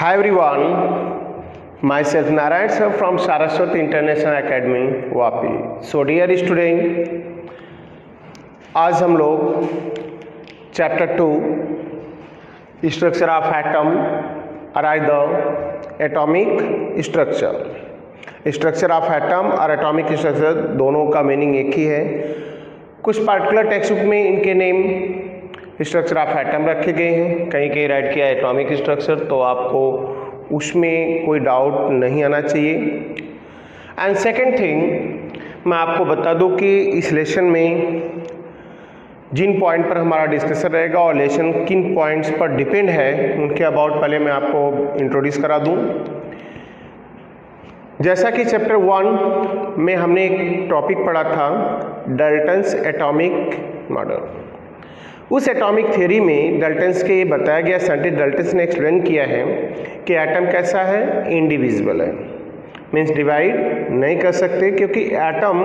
Hi everyone, myself Narayan sir from Saraswati International Academy, Vapi. So dear student, आज हम लोग chapter 2 structure of atom arrive the atomic structure of atom और atomic structure दोनों का meaning एक ही है. कुछ पार्टिकुलर टेक्स्ट बुक में इनके नेम स्ट्रक्चर ऑफ एटम रखे गए हैं, कहीं कहीं राइट किया एटॉमिक स्ट्रक्चर, तो आपको उसमें कोई डाउट नहीं आना चाहिए. एंड सेकेंड थिंग, मैं आपको बता दूं कि इस लेसन में जिन पॉइंट पर हमारा डिस्कशन रहेगा और लेसन किन पॉइंट्स पर डिपेंड है उनके अबाउट पहले मैं आपको इंट्रोड्यूस करा दूं. जैसा कि चैप्टर 1 में हमने एक टॉपिक पढ़ा था डाल्टन्स एटॉमिक मॉडल. उस एटॉमिक थ्योरी में डाल्टन्स के ये बताया गया, साइंटिस्ट डाल्टन्स ने एक्सप्लेन किया है कि एटम कैसा है, इंडिविजुअल है, मीन्स डिवाइड नहीं कर सकते, क्योंकि एटम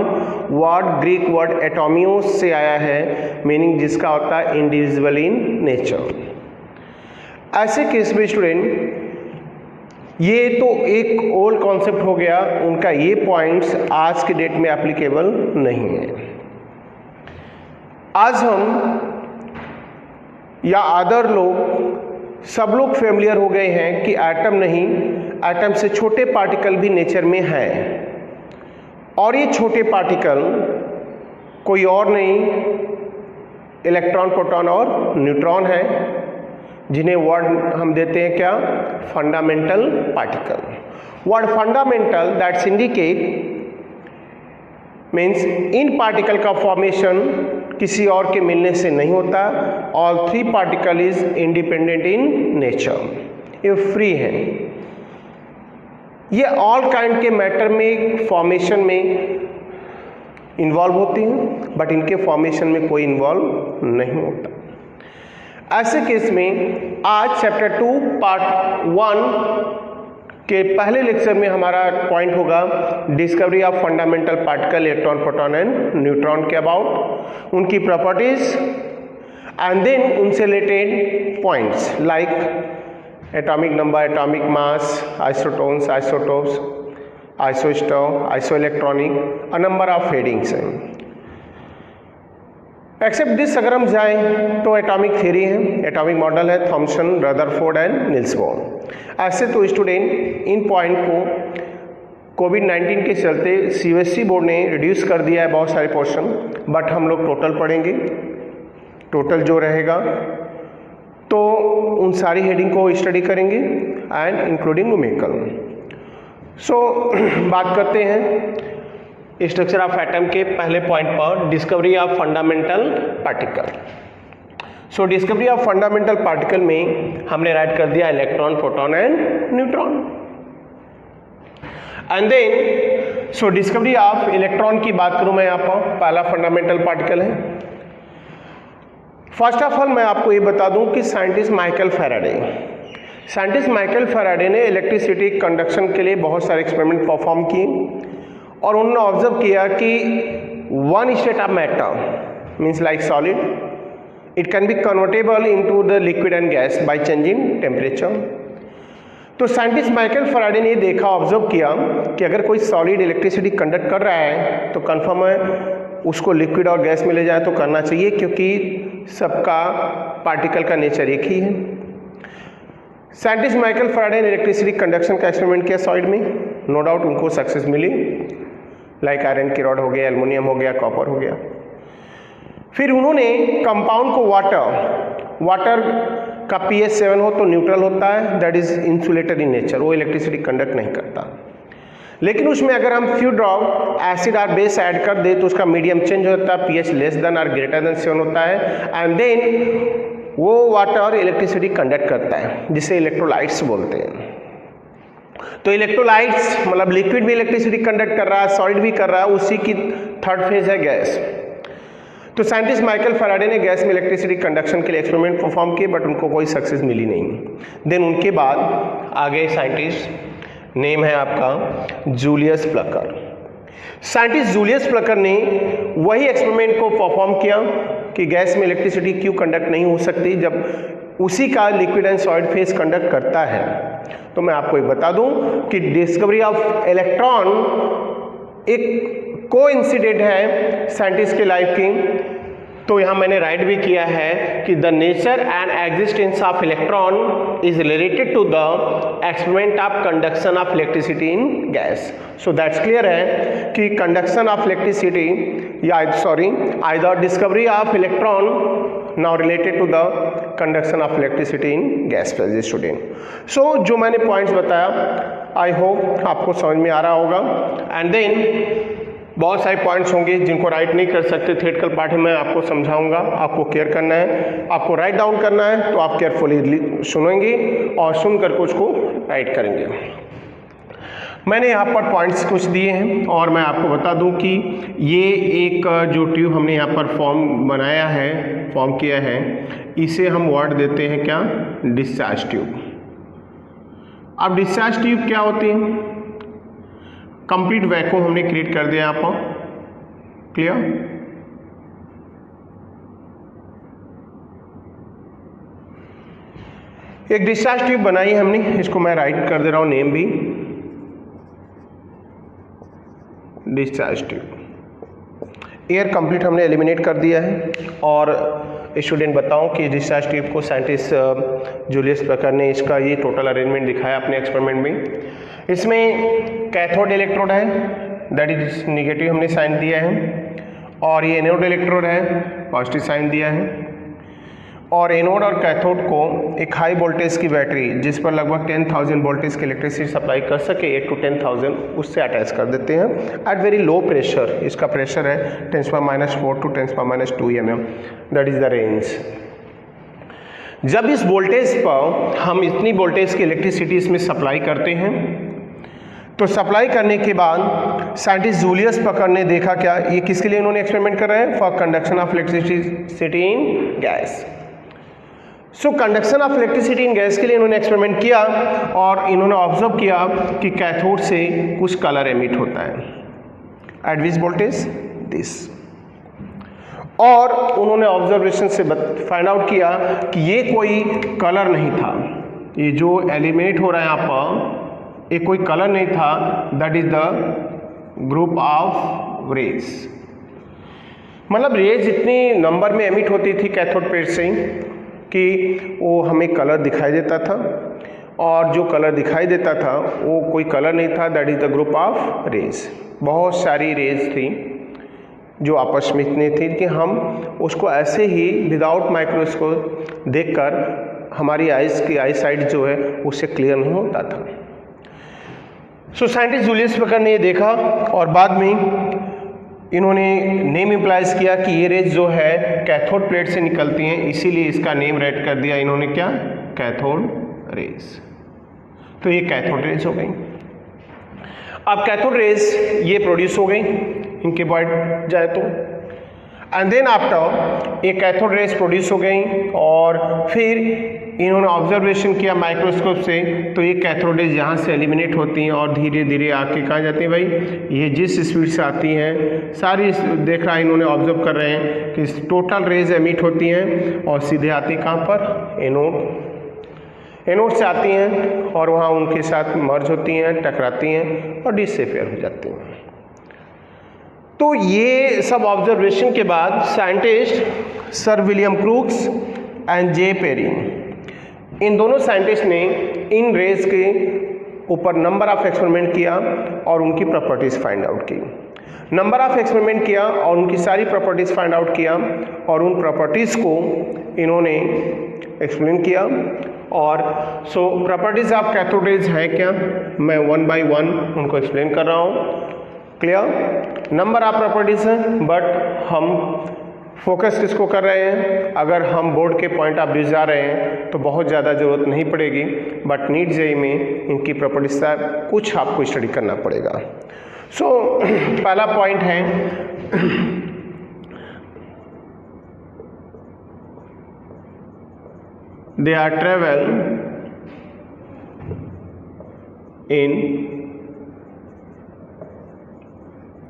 वर्ड ग्रीक वर्ड एटोमियो से आया है, मीनिंग जिसका होता है इंडिविजुअल इन नेचर. ऐसे केस में स्टूडेंट ये तो एक ओल्ड कॉन्सेप्ट हो गया, उनका ये पॉइंट्स आज के डेट में एप्लीकेबल नहीं है. आज हम या अदर लोग सब लोग फेमिलियर हो गए हैं कि एटम नहीं, एटम से छोटे पार्टिकल भी नेचर में है, और ये छोटे पार्टिकल कोई और नहीं इलेक्ट्रॉन, प्रोटॉन और न्यूट्रॉन है, जिन्हें वर्ड हम देते हैं क्या, fundamental particle. Word fundamental that's indicate means in particle का फॉर्मेशन किसी और के मिलने से नहीं होता. All three particle is independent in nature, ये फ्री है. ये ऑल काइंड के मैटर में फॉर्मेशन में इन्वॉल्व होती हैं, बट इनके फॉर्मेशन में कोई इन्वॉल्व नहीं होता. ऐसे केस में आज चैप्टर 2 पार्ट 1 के पहले लेक्चर में हमारा पॉइंट होगा discovery of fundamental particle electron, proton and neutron के अबाउट, उनकी प्रॉपर्टीज एंड देन उनसे related points like atomic number, atomic mass, isotones, isotopes, isosters, isoelectronic, a number of headings हैं. Except this अगर हम जाएं तो एटॉमिक थ्योरी है, atomic model है, Thomson, Rutherford and Niels Bohr. ऐसे तो स्टूडेंट इन पॉइंट को कोविड-19 के चलते सीबीएसई बोर्ड ने रिड्यूस कर दिया है बहुत सारे पोर्शन, बट हम लोग टोटल पढ़ेंगे. टोटल जो रहेगा तो उन सारी हेडिंग को स्टडी करेंगे एंड इंक्लूडिंग न्यूमेरिकल. सो बात करते हैं स्ट्रक्चर ऑफ एटम के पहले पॉइंट पर, discovery of fundamental particle. So discovery of fundamental particle में हमने राइट कर दिया electron, proton and neutron. And then so discovery of electron की बात करूं मैं यहाँ पर, पहला फंडामेंटल पार्टिकल है. फर्स्ट ऑफ ऑल मैं आपको ये बता दूं कि साइंटिस्ट माइकल फैराडे ने इलेक्ट्रिसिटी कंडक्शन के लिए बहुत सारे एक्सपेरिमेंट परफॉर्म किए, और उन्होंने ऑब्जर्व किया कि one state of matter means like solid, it can be convertible into the liquid and gas by changing temperature. तो साइंटिस्ट माइकल फैराडे ने देखा, ऑब्जर्व किया कि अगर कोई सॉलिड इलेक्ट्रिसिटी कंडक्ट कर रहा है तो कन्फर्म है उसको लिक्विड और गैस में ले जाए तो करना चाहिए, क्योंकि सबका पार्टिकल का नेचर एक ही है. साइंटिस्ट माइकल फैराडे ने इलेक्ट्रिसिटी कंडक्शन का एक्सपेरिमेंट किया सॉलिड में, नो डाउट उनको सक्सेस मिली, लाइक आयरन की रॉड हो गया, एल्युमिनियम हो गया, कॉपर हो गया. फिर उन्होंने कंपाउंड को वाटर का pH 7 हो तो न्यूट्रल होता है, that is insulated in nature, वो इलेक्ट्रिसिटी कंडक्ट नहीं करता. लेकिन उसमें अगर हम फ्यू ड्रॉप एसिड और बेस ऐड कर दे तो उसका मीडियम चेंज होता है, pH लेस देन और ग्रेटर देन 7 होता है, एंड देन वो वाटर इलेक्ट्रिसिटी कंडक्ट करता है, जिसे इलेक्ट्रोलाइट्स बोलते हैं. तो इलेक्ट्रोलाइट्स मतलब लिक्विड भी इलेक्ट्रिसिटी कंडक्ट कर रहा है, सॉलिड भी कर रहा है, उसी की थर्ड फेज है गैस. तो साइंटिस्ट माइकल फैराडे ने गैस में इलेक्ट्रिसिटी कंडक्शन के लिए एक्सपेरिमेंट परफॉर्म किए, बट उनको कोई सक्सेस मिली नहीं. देन उनके बाद आगे साइंटिस्ट, नेम है आपका Julius Plucker. Scientist Julius Plucker ने वही एक्सपेरिमेंट को परफॉर्म किया कि गैस में इलेक्ट्रिसिटी क्यों कंडक्ट नहीं हो सकती जब उसी का liquid and solid phase conduct करता है। तो मैं आपको एक बता दूं कि डिस्कवरी ऑफ इलेक्ट्रॉन एक कोइंसिडेंट है साइंटिस्ट की लाइफ की। तो यहाँ मैंने राइट भी किया है कि the nature and existence of electron is related to the experiment of conduction of electricity in gas. So that's clear है कि कंडक्शन ऑफ इलेक्ट्रिसिटी या sorry either discovery of electron now related to the conduction of electricity in gas phase student. So जो मैंने points बताया I hope आपको समझ में आ रहा होगा। एंड देन बहुत सारे पॉइंट्स होंगे जिनको राइट नहीं कर सकते, थियोरेटिकल पार्ट में आपको समझाऊंगा, आपको केयर करना है, आपको राइट डाउन करना है। तो आप केयरफुली सुनेंगे और सुनकर कुछ को राइट करेंगे। मैंने यहाँ पर पॉइंट्स कुछ दिए हैं और मैं आपको बता दूं कि ये एक जो ट्यूब हमने यहाँ पर फॉर्म किया है, इसे हम वर्ड देते हैं क्या, डिस्चार्ज ट्यूब। अब डिस्चार्ज ट्यूब क्या होती है, कंप्लीट वैक्यूम हमने क्रिएट कर दिया यहाँ पर, क्लियर। एक डिस्चार्ज ट्यूब बनाई है हमने, इसको मैं राइट कर दे रहा हूँ नेम भी, डिस्चार्ज ट्यूब। एयर कंप्लीट हमने एलिमिनेट कर दिया है। और स्टूडेंट बताऊं कि डिस्चार्ज ट्यूब को साइंटिस्ट जूलियस बेकर ने इसका ये टोटल अरेंजमेंट दिखाया अपने एक्सपेरिमेंट में। इसमें कैथोड इलेक्ट्रोड है, दैट इज निगेटिव हमने साइन दिया है, और ये एनोड इलेक्ट्रोड है, पॉजिटिव साइन दिया है। और एनोड और कैथोड को एक हाई वोल्टेज की बैटरी जिस पर लगभग 10,000 वोल्टेज की इलेक्ट्रिसिटी सप्लाई कर सके 8 to 10,000, उससे अटैच कर देते हैं एट वेरी लो प्रेशर। इसका प्रेशर है 10⁻⁴ to 10⁻² mm, that is the range. जब इस वोल्टेज पर हम इतनी वोल्टेज की इलेक्ट्रिसिटी इसमें सप्लाई करते हैं, तो सप्लाई करने के बाद साइंटिस्ट जूलियस बेकर ने देखा क्या, ये किसके लिए इन्होंने एक्सपेरिमेंट कर रहे हैं, for conduction of electricity in gas. So conduction of electricity in gas के लिए इन्होंने एक्सपेरिमेंट किया और इन्होंने ऑब्जर्व किया कि कैथोड से कुछ कलर एमिट होता है एट विच वोल्टेज दिस। और उन्होंने ऑब्जर्वेशन से फाइंड आउट किया कि ये कोई कलर नहीं था, ये जो एलिमिनेट हो रहा है यहाँ पर ये कोई कलर नहीं था, that is the group of rays. मतलब रेज इतनी नंबर में एमिट होती थी कैथोड प्लेट से कि वो हमें कलर दिखाई देता था, और जो कलर दिखाई देता था वो कोई कलर नहीं था, that is the group of rays. बहुत सारी रेज थी जो आपस में इतनी थी कि हम उसको ऐसे ही विदाउट माइक्रोस्कोप देखकर हमारी आइज की आई साइट जो है उससे क्लियर नहीं होता था। सो साइंटिस्ट जूलियस बेकर ने ये देखा और बाद में इन्होंने नेम इम्प्लाइज किया कि ये रेज जो है कैथोड प्लेट से निकलती हैं, इसीलिए इसका नेम रेड कर दिया इन्होंने क्या, कैथोड रेज। तो ये कैथोड रेज हो गई। अब कैथोड रेज ये प्रोड्यूस हो गई इनके पॉइंट जाए तो, एंड देन आफ्टर ये कैथोड रेज प्रोड्यूस हो गई और फिर इन्होंने ऑब्जर्वेशन किया माइक्रोस्कोप से, तो ये कैथोड रेज यहाँ से एलिमिनेट होती हैं और धीरे धीरे आके कहाँ जाती हैं भाई, ये जिस स्पीड से आती हैं सारी देख रहा है इन्होंने ऑब्जर्व कर रहे हैं कि टोटल रेज एमिट होती हैं और सीधे आती हैं कहाँ पर, एनोड से आती हैं और वहाँ उनके साथ मर्ज होती हैं, टकराती हैं और डिसअपियर हो जाती हैं। तो ये सब ऑब्जर्वेशन के बाद scientist sir William Crookes and J Perrin, इन दोनों साइंटिस्ट ने इन रेज के ऊपर नंबर ऑफ एक्सपेरिमेंट किया और उनकी प्रॉपर्टीज फाइंड आउट की। नंबर ऑफ एक्सपेरिमेंट किया और उनकी सारी प्रॉपर्टीज फाइंड आउट किया और उन प्रॉपर्टीज को इन्होंने एक्सप्लेन किया। और सो प्रॉपर्टीज ऑफ कैथोड रेज है क्या, मैं 1 by 1 उनको एक्सप्लेन कर रहा हूँ। क्लियर, नंबर ऑफ प्रॉपर्टीज हैं बट हम फोकस किसको कर रहे हैं, अगर हम बोर्ड के पॉइंट ऑफ व्यू जा रहे हैं तो बहुत ज़्यादा ज़रूरत नहीं पड़ेगी, बट नीट जेईई में इनकी प्रॉपर्टीज से कुछ आपको स्टडी करना पड़ेगा। सो पहला पॉइंट है they are travel in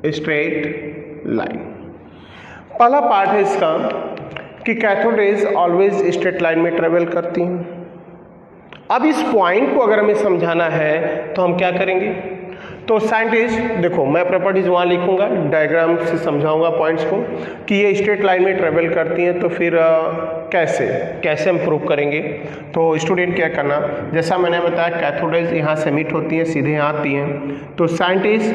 straight line. पहला पार्ट है इसका कि cathode rays always straight line में ट्रेवल करती हैं। अब इस पॉइंट को अगर हमें समझाना है तो हम क्या करेंगे, तो साइंटिस्ट देखो मैं प्रॉपर्टीज वहाँ लिखूंगा, डायग्राम से समझाऊंगा पॉइंट्स को कि ये स्ट्रेट लाइन में ट्रेवल करती हैं, तो फिर कैसे हम प्रूव करेंगे। तो स्टूडेंट क्या करना, जैसा मैंने बताया कैथोड रेज यहाँ से मीट होती हैं, सीधे यहाँ आती हैं। तो साइंटिस्ट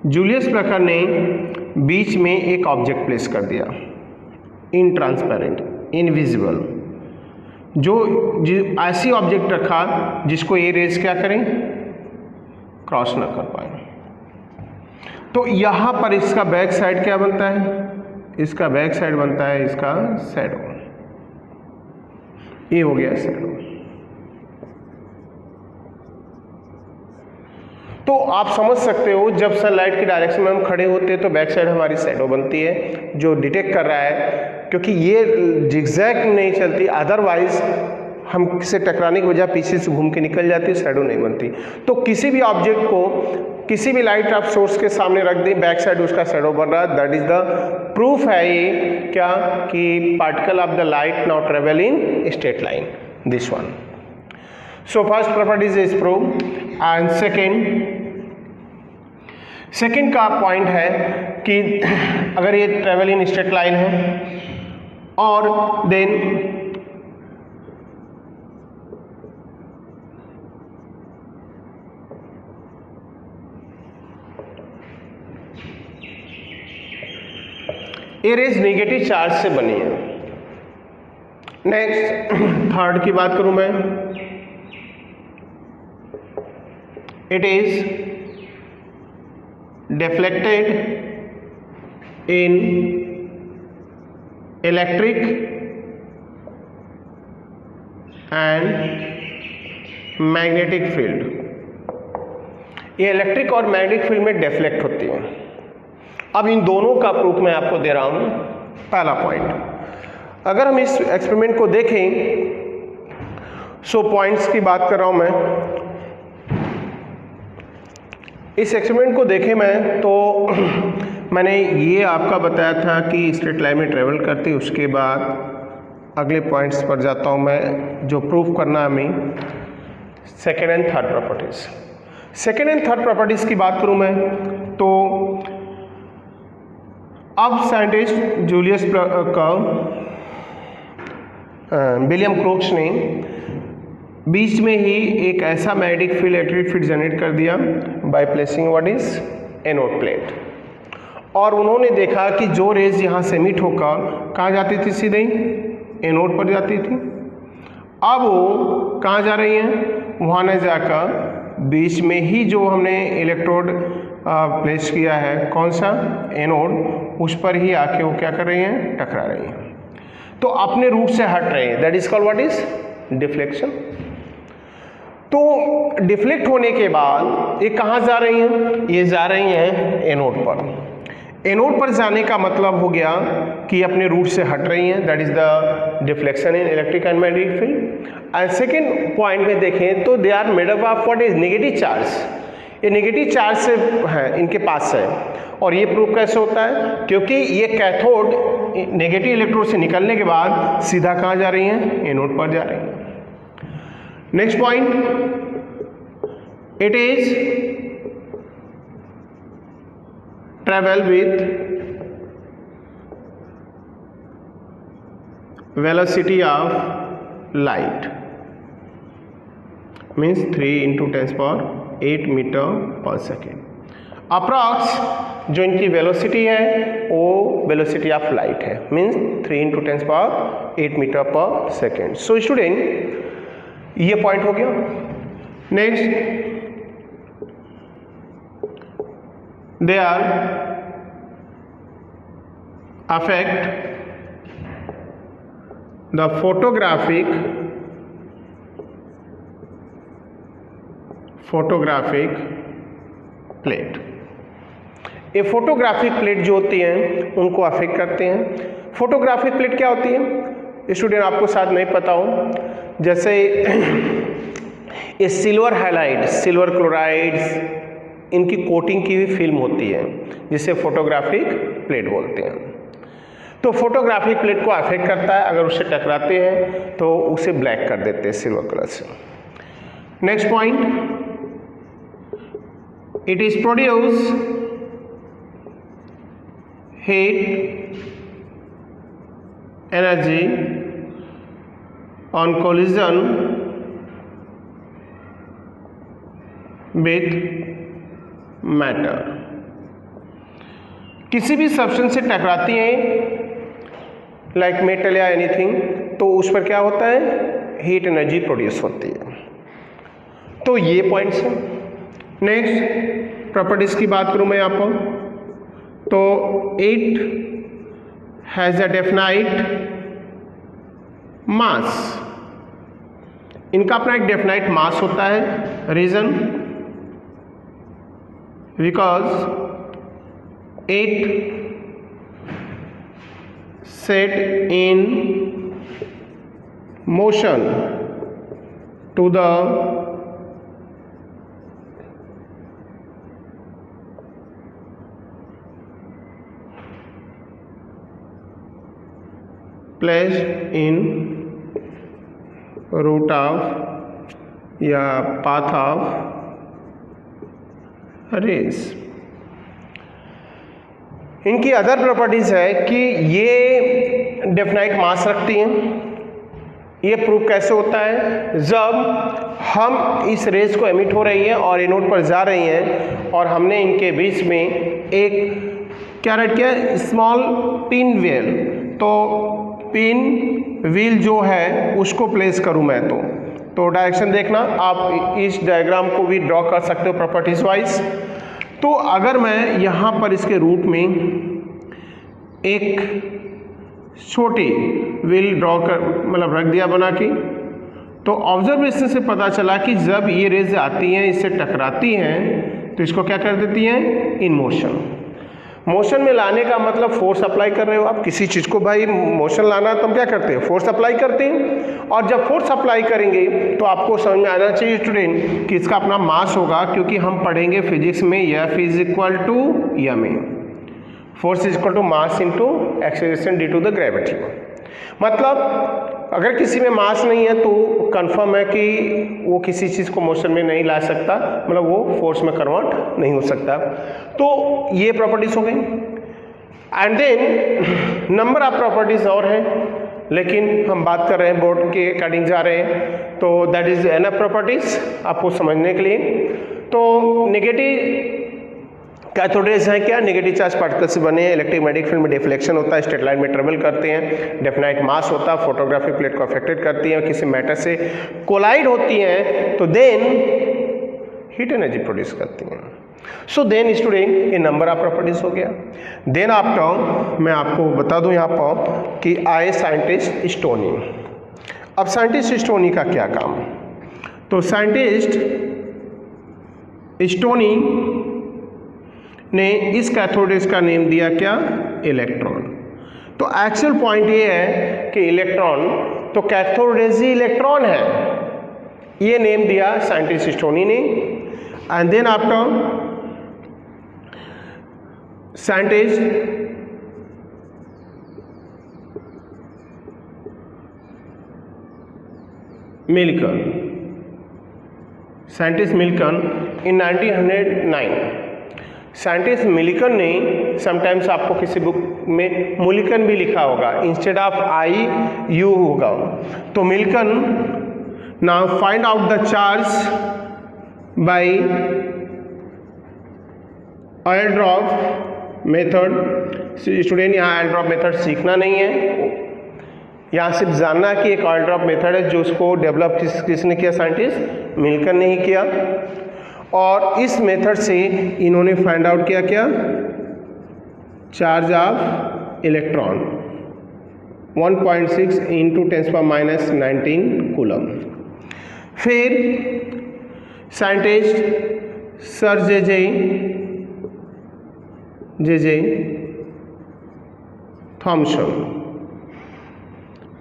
जूलियस ब्रकर ने बीच में एक ऑब्जेक्ट प्लेस कर दिया, इनट्रांसपेरेंट, इनविजिबल, जो ऐसी ऑब्जेक्ट रखा जिसको ये रेज क्या करें, क्रॉस न कर पाए। तो यहाँ पर इसका बैक साइड क्या बनता है, इसका बैक साइड बनता है इसका शैडो, ये हो गया शैडो। तो आप समझ सकते हो जब सनलाइट की डायरेक्शन में हम खड़े होते हैं तो बैक साइड हमारी शैडो बनती है जो डिटेक्ट कर रहा है, क्योंकि ये जिगजैग नहीं चलती, अदरवाइज हम से टकराने की वजह पीछे से घूम के निकल जाती है, शैडो नहीं बनती। तो किसी भी ऑब्जेक्ट को किसी भी लाइट ऑफ सोर्स के सामने रख दें, बैक साइड उसका शैडो बन रहा है, दैट इज द प्रूफ है ये क्या कि particle of the light now travel in straight line, this one. So first properties is prove and second का पॉइंट है कि अगर ये ट्रेवल इन स्ट्रेट लाइन है और देन ये रेज नेगेटिव चार्ज से बनी है। नेक्स्ट थर्ड की बात करूं मैं, it is deflected in electric and magnetic field. ये इलेक्ट्रिक और मैग्नेटिक फील्ड में डिफ्लेक्ट होती है। अब इन दोनों का प्रूफ मैं आपको दे रहा हूं। पहला पॉइंट, अगर हम इस एक्सपेरिमेंट को देखें, सो पॉइंट्स की बात कर रहा हूं मैं, इस एक्सपेरिमेंट को देखें मैं तो मैंने ये आपका बताया था कि स्ट्रेट लाइन में ट्रेवल करती, उसके बाद अगले पॉइंट्स पर जाता हूं मैं जो प्रूफ करना है हमें second and third properties. Second and third properties की बात करूं मैं तो अब साइंटिस्ट जूलियस का विलियम क्रोक्स ने बीच में ही एक ऐसा magnetic field, electric field generate कर दिया by placing what is anode plate, और उन्होंने देखा कि जो रेज यहाँ से मिट होकर कहाँ जाती थी, सीधे ही एनोड पर जाती थी। अब वो कहाँ जा रही हैं, वहाँ न जाकर बीच में ही जो हमने इलेक्ट्रोड प्लेस किया है, कौन सा, एनोड, उस पर ही आके वो क्या कर रही हैं, टकरा रही हैं, तो अपने रूट से हट रहे हैं। That is called what is deflection. तो डिफ्लेक्ट होने के बाद ये कहाँ जा रही हैं, ये जा रही हैं एनोड पर। एनोड पर जाने का मतलब हो गया कि अपने रूट से हट रही हैं, that is the deflection in electric and magnetic field. And second point में देखें तो they are made up of what is negative charge. ये नेगेटिव चार्ज से है, इनके पास है, और ये प्रूफ कैसे होता है, क्योंकि ये कैथोड नेगेटिव इलेक्ट्रोड से निकलने के बाद सीधा कहाँ जा रही हैं, एनोड पर जा रही हैं। Next point, it is travel with velocity of light, means 3 × 10⁸ metre per second. Approx जो इनकी वेलोसिटी है वो वेलोसिटी ऑफ लाइट है, मीन्स 3 × 10⁸ मीटर/सेकेंड। सो स्टूडेंट ये पॉइंट हो गया। Next, they are affect the photographic plate. ये फोटोग्राफिक प्लेट जो होती हैं उनको अफेक्ट करते हैं। फोटोग्राफिक प्लेट क्या होती है स्टूडेंट, आपको शायद नहीं पता हो, जैसे ये सिल्वर हाइलाइट, सिल्वर क्लोराइड्स, इनकी कोटिंग की हुई फिल्म होती है जिसे फोटोग्राफिक प्लेट बोलते हैं। तो फोटोग्राफिक प्लेट को अफेक्ट करता है, अगर उससे टकराते हैं तो उसे ब्लैक कर देते हैं सिल्वर कलर से। Next point, it is produce heat energy on collision with matter. किसी भी सब्सटेंस से टकराती हैं लाइक मेटल या एनीथिंग, तो उस पर क्या होता है, हीट एनर्जी प्रोड्यूस होती है। तो ये पॉइंट्स हैं। नेक्स्ट प्रॉपर्टीज की बात करूं मैं यहाँ पर, तो it has a definite mass, इनका अपना एक डेफिनाइट मास होता है। Reason, because it set in motion to the place in route of या path of rays। इनकी अदर प्रॉपर्टीज है कि ये डेफिनाइट मास रखती हैं। ये प्रूफ कैसे होता है, जब हम इस रेस को एमिट हो रही है और एनोड पर जा रही हैं और हमने इनके बीच में एक क्या रख किया, स्मॉल पिन व्हील, तो पिन व्हील जो है उसको प्लेस करूं मैं, तो डायरेक्शन देखना, आप इस डायग्राम को भी ड्रॉ कर सकते हो प्रॉपर्टीज वाइज। तो अगर मैं यहाँ पर इसके रूट में एक छोटी व्हील ड्रॉ कर मतलब रख दिया बना के, तो ऑब्जर्वेशन से पता चला कि जब ये रेज आती हैं, इससे टकराती हैं, तो इसको क्या कर देती हैं, इन मोशन। मोशन में लाने का मतलब फोर्स अप्लाई कर रहे हो आप किसी चीज़ को, भाई मोशन लाना तो हम क्या करते हैं, फोर्स अप्लाई करते हैं। और जब फोर्स अप्लाई करेंगे तो आपको समझ में आना चाहिए स्टूडेंट कि इसका अपना मास होगा, क्योंकि हम पढ़ेंगे फिजिक्स में F is equal to M A, force is equal to mass into acceleration due to the gravity. मतलब अगर किसी में मास नहीं है तो कंफर्म है कि वो किसी चीज़ को मोशन में नहीं ला सकता, मतलब वो फोर्स में कन्वर्ट नहीं हो सकता। तो ये प्रॉपर्टीज हो गई। And then number of properties और हैं, लेकिन हम बात कर रहे हैं बोर्ड के अकॉर्डिंग जा रहे हैं, तो दैट इज एनफ प्रॉपर्टीज आपको समझने के लिए। तो नेगेटिव कैथोड रेज हैं क्या, नेगेटिव चार्ज पार्टिकल से बने, इलेक्ट्रोमैग्नेटिक फील्ड में डिफ्लेक्शन होता है, स्ट्रेट लाइन में ट्रेवल करते हैं, डेफिनाइट मास होता है, फोटोग्राफिक प्लेट को अफेक्टेड करती हैं, किसी मैटर से कोलाइड होती हैं, तो देन हीट एनर्जी प्रोड्यूस करती हैं। सो देन स्टूडेंट ये नंबर ऑफ प्रॉपर्टीज हो गया। देन आफ्टर मैं आपको बता दूं यहाँ पर कि आए साइंटिस्ट स्टोनी। अब साइंटिस्ट स्टोनी का क्या काम, तो साइंटिस्ट स्टोनी ने इस कैथोड रेज का नेम दिया क्या, इलेक्ट्रॉन। तो एक्चुअल पॉइंट ये है कि इलेक्ट्रॉन, तो कैथोड रेज ही इलेक्ट्रॉन है, ये नेम दिया साइंटिस्ट स्टोनी ने। And then after scientist Millikan, scientist Millikan in 1909 scientist Millikan ने, समटाइम्स आपको किसी बुक में मुल्कन भी लिखा होगा, इंस्टेड ऑफ आई यू होगा, तो Millikan now find out the charge by oil drop method. Student यहाँ ऑयल ड्रॉप मेथड सीखना नहीं है, यहाँ सिर्फ जानना कि एक ऑयल ड्रॉप मेथड है जो उसको डेवलप किसने किया, साइंटिस्ट मिल्कन ने ही किया। और इस मेथड से इन्होंने फाइंड आउट किया क्या, charge of electron 1.6 into 10⁻⁻19 coulomb. फिर साइंटिस्ट सर जे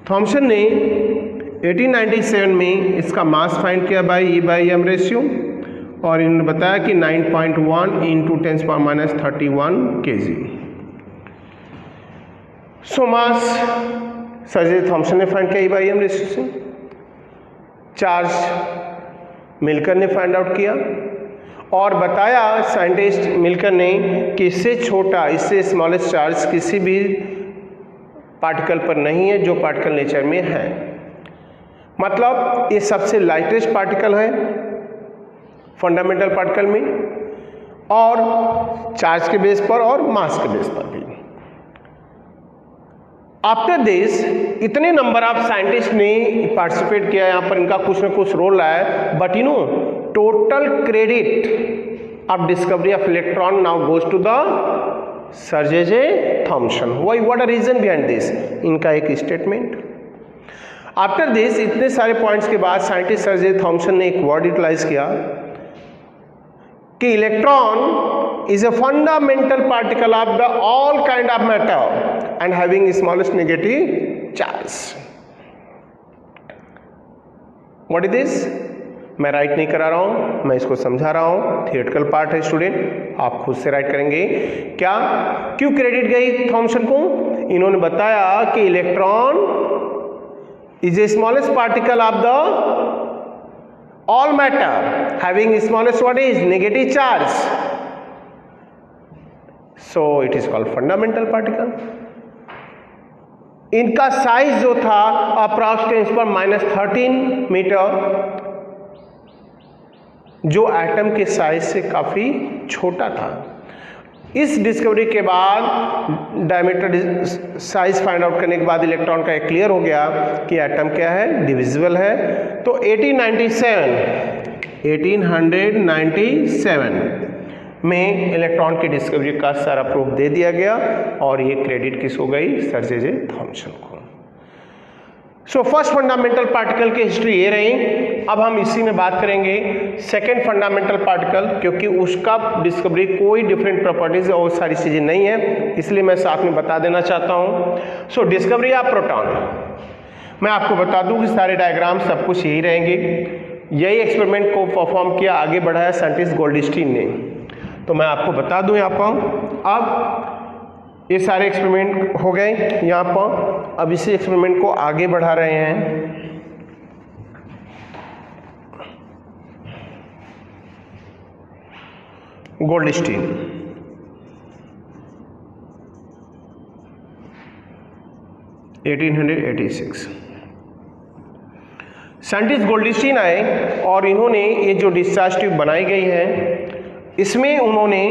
थॉमसन ने 1897 में इसका मास फाइंड किया बाई E/m रेशियो, और इन्होंने बताया कि 9.1 इंटू 10⁻³ kg। सो मास सर जे थॉमसन ने फाइंड किया बाई एम रेस्ट्रिक्शन, चार्ज मिलकर ने फाइंड आउट किया और बताया साइंटिस्ट मिलकर ने कि इससे छोटा, इससे स्मॉलेस्ट चार्ज किसी भी पार्टिकल पर नहीं है जो पार्टिकल नेचर में है। मतलब ये सबसे लाइटेस्ट पार्टिकल है फंडामेंटल पार्टिकल में, और चार्ज के बेस पर और मास के बेस पर भी। आफ्टर दिस इतने नंबर ऑफ साइंटिस्ट ने पार्टिसिपेट किया, यहाँ पर इनका कुछ ना कुछ रोल रहा है, but you know total credit of discovery of electron now goes to the sir J Thomson. Why, what a reason behind this? इनका एक स्टेटमेंट। आफ्टर दिस इतने सारे पॉइंट्स के बाद साइंटिस्ट सर जे थॉमसन ने एक वर्ड यूटिलाइज किया कि electron is a fundamental particle of the all kind of matter and having smallest negative charge. What is this? मैं राइट नहीं करा रहा हूं, मैं इसको समझा रहा हूं, थियोरेटिकल पार्ट है स्टूडेंट, आप खुद से राइट करेंगे। क्या, क्यों क्रेडिट गई थॉमसन को? इन्होंने बताया कि electron is a smallest particle of the all matter having smallest what is negative charge, so it is called fundamental particle. इनका साइज जो था अप्रॉक्स पर -13 मीटर, जो एटम के साइज से काफी छोटा था। इस डिस्कवरी के बाद डायमीटर साइज फाइंड आउट करने के बाद इलेक्ट्रॉन का क्लियर हो गया कि एटम क्या है, डिविजिबल है। तो 1897 में इलेक्ट्रॉन की डिस्कवरी का सारा प्रूफ दे दिया गया और ये क्रेडिट किस हो गई, सर जे थॉमसन को। सो फर्स्ट फंडामेंटल पार्टिकल की हिस्ट्री ये रही। अब हम इसी में बात करेंगे सेकेंड फंडामेंटल पार्टिकल, क्योंकि उसका डिस्कवरी कोई डिफरेंट प्रॉपर्टीज और सारी चीज़ें नहीं है, इसलिए मैं साथ में बता देना चाहता हूँ। सो डिस्कवरी ऑफ प्रोटॉन, मैं आपको बता दूं कि सारे डायग्राम सब कुछ यही रहेंगे। यही एक्सपेरिमेंट को परफॉर्म किया, आगे बढ़ाया साइंटिस्ट गोल्डस्टीन ने। तो मैं आपको बता दूं यहाँ पर, अब ये सारे एक्सपेरिमेंट हो गए यहाँ पर, अब इसी एक्सपेरिमेंट को आगे बढ़ा रहे हैं। गोल्डस्टीन, साइंटिस्ट गोल्डस्टीन आए और इन्होंने ये जो डिस्चार्ज ट्यूब बनाई गई है, इसमें उन्होंने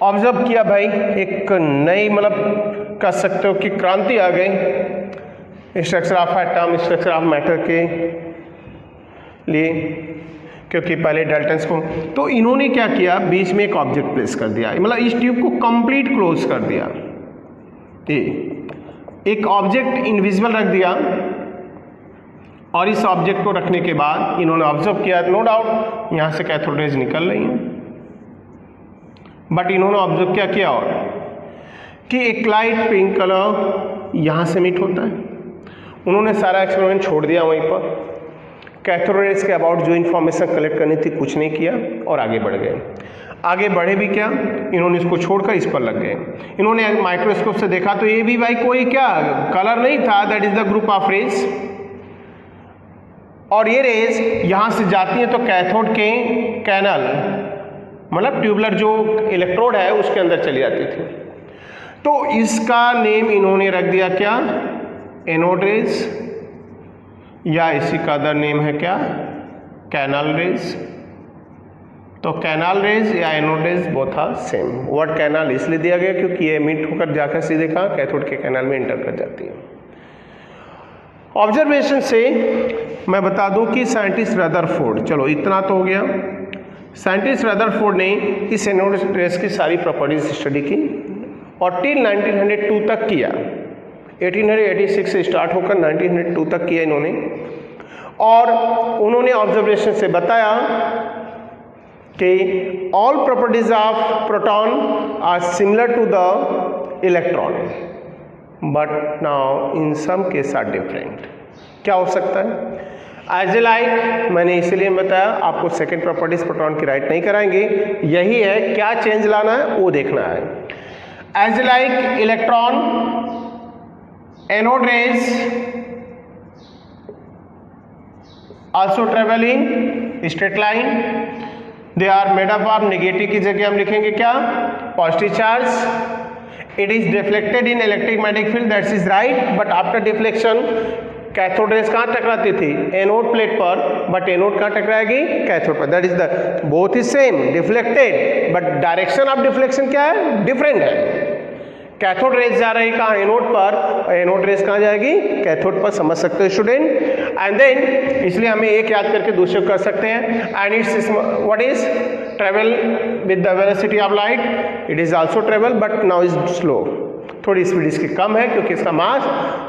ऑब्जर्व किया भाई एक नई, मतलब कह सकते हो कि क्रांति आ गई structure of atom, structure of matter के लिए, क्योंकि पहले डाल्टन्स को, तो इन्होंने क्या किया, बीच में एक ऑब्जेक्ट प्लेस कर दिया, मतलब इस ट्यूब को कंप्लीट क्लोज कर दिया। ये एक ऑब्जेक्ट इनविजिबल रख दिया और इस ऑब्जेक्ट को रखने के बाद इन्होंने ऑब्जर्व किया, नो डाउट यहाँ से कैथोड रेज निकल रही हैं, बट इन्होंने ऑब्जर्व क्या किया और कि एक लाइट पिंक कलर यहाँ से मीट होता है। उन्होंने सारा एक्सपेरिमेंट छोड़ दिया वहीं पर, कैथोड रेज के अबाउट जो इन्फॉर्मेशन कलेक्ट करनी थी कुछ नहीं किया और आगे बढ़ गए। आगे बढ़े भी क्या, इन्होंने इसको छोड़कर इस पर लग गए। इन्होंने माइक्रोस्कोप से देखा तो ये भी भाई कोई क्या कलर नहीं था, that is the group of rays, और ये रेज यहाँ से जाती है तो कैथोड के कैनल, मतलब ट्यूबलर जो इलेक्ट्रोड है उसके अंदर चली जाती थी। तो इसका नेम इन्होंने रख दिया क्या, एनोड रेज, या इसी का अदर नेम है क्या, कैनाल रेज। तो कैनाल रेज या anode rays both are same. Word canal इसलिए दिया गया क्योंकि ये एमिट होकर जाकर सीधे कहाँ, कैथोड के कैनाल में एंटर कर जाती है। ऑब्जर्वेशन से मैं बता दूं कि साइंटिस्ट रदरफोर्ड, चलो इतना तो हो गया, साइंटिस्ट रदरफोर्ड ने इस एनोड रेज की सारी प्रॉपर्टीज स्टडी की और टिल 1902 तक किया। 1886 से स्टार्ट होकर 1902 तक किया इन्होंने, और उन्होंने ऑब्जर्वेशन से बताया कि all properties of proton are similar to the electron, but now in some case are different. क्या हो सकता है, एज ए लाइक, मैंने इसीलिए बताया आपको सेकेंड प्रॉपर्टीज प्रोटॉन की राइट नहीं कराएंगे, यही है क्या चेंज लाना है वो देखना है। As a like electron anode rays also travel in straight line, they are made up of, negative की जगह हम लिखेंगे क्या, positive charge. It is deflected in electric magnetic field, that's is right, but after deflection cathode rays कहाँ टकराती थी, anode plate पर, but anode कहाँ टकराएगी, कैथोड पर, that is the both is same deflected, but direction of deflection क्या है, different है। कैथोड रेज जा रही कहाँ, एनोड पर, एनोड रेज कहाँ जाएगी, कैथोड पर, समझ सकते हो स्टूडेंट। एंड देन इसलिए हमें एक याद करके दूसरे को कर सकते हैं, and it's what is travel with the velocity of light, it is also travel but now is slow, थोड़ी स्पीड इसकी कम है क्योंकि इसका मास